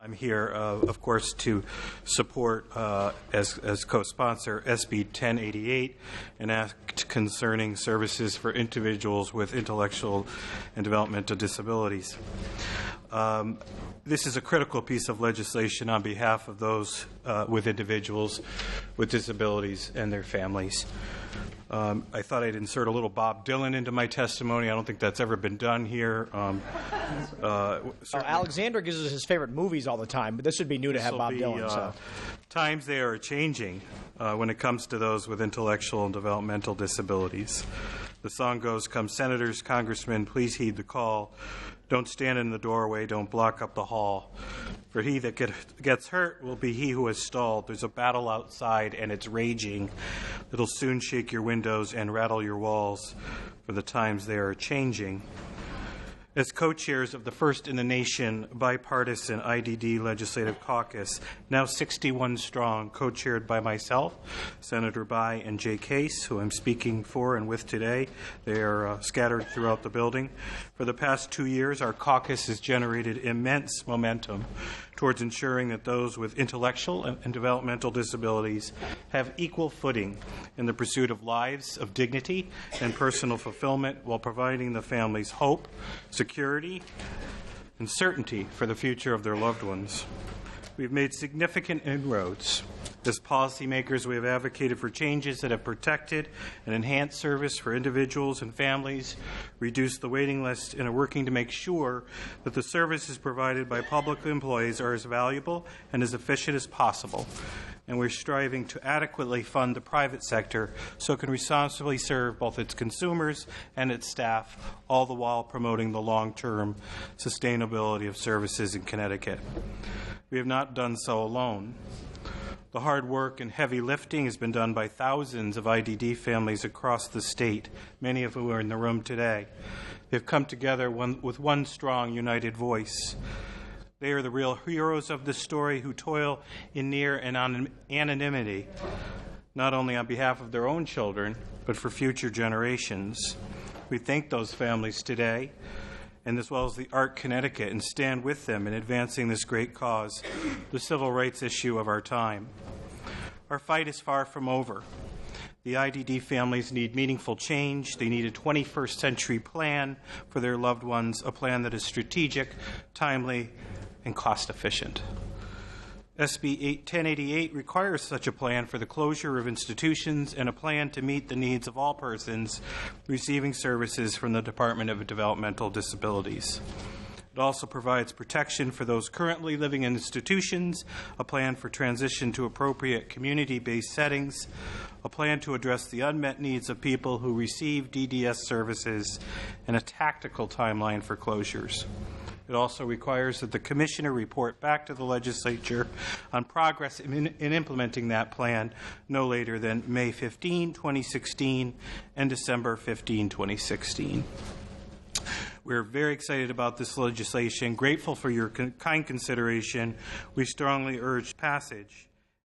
I'm here, of course, to support, as co-sponsor, SB 1088, an act concerning services for individuals with intellectual and developmental disabilities. This is a critical piece of legislation on behalf of those with individuals with disabilities and their families. I thought I'd insert a little Bob Dylan into my testimony. I don't think that's ever been done here. Alexander gives us his favorite movies all the time, but this would be new to have Bob Dylan. So. Times they are changing when it comes to those with intellectual and developmental disabilities. The song goes, "Come senators, congressmen, please heed the call. Don't stand in the doorway, don't block up the hall. For he that gets hurt will be he who is stalled. There's a battle outside and it's raging. It'll soon shake your windows and rattle your walls, for the times they are changing." As co-chairs of the first in the nation bipartisan IDD Legislative Caucus, now 61 strong, co-chaired by myself, Senator Bai, and Jay Case, who I'm speaking for and with today. They are scattered throughout the building. For the past 2 years, our caucus has generated immense momentum towards ensuring that those with intellectual and developmental disabilities have equal footing in the pursuit of lives of dignity and personal fulfillment, while providing the families hope, security, and certainty for the future of their loved ones. We've made significant inroads. As policymakers, we have advocated for changes that have protected and enhanced service for individuals and families, reduced the waiting list, and are working to make sure that the services provided by public employees are as valuable and as efficient as possible. And we're striving to adequately fund the private sector so it can responsibly serve both its consumers and its staff, all the while promoting the long-term sustainability of services in Connecticut. We have not done so alone. The hard work and heavy lifting has been done by thousands of IDD families across the state, many of whom are in the room today. They've come together with one strong, united voice. They are the real heroes of this story who toil in near and anonymity, not only on behalf of their own children, but for future generations. We thank those families today, and as well as the ARC Connecticut, and stand with them in advancing this great cause, the civil rights issue of our time. Our fight is far from over. The IDD families need meaningful change. They need a 21st century plan for their loved ones, a plan that is strategic, timely, and cost-efficient. SB 1088 requires such a plan for the closure of institutions and a plan to meet the needs of all persons receiving services from the Department of Developmental Disabilities. It also provides protection for those currently living in institutions, a plan for transition to appropriate community-based settings, a plan to address the unmet needs of people who receive DDS services, and a tactical timeline for closures. It also requires that the Commissioner report back to the Legislature on progress in implementing that plan no later than May 15, 2016 and December 15, 2016. We're very excited about this legislation, grateful for your kind consideration. We strongly urge passage.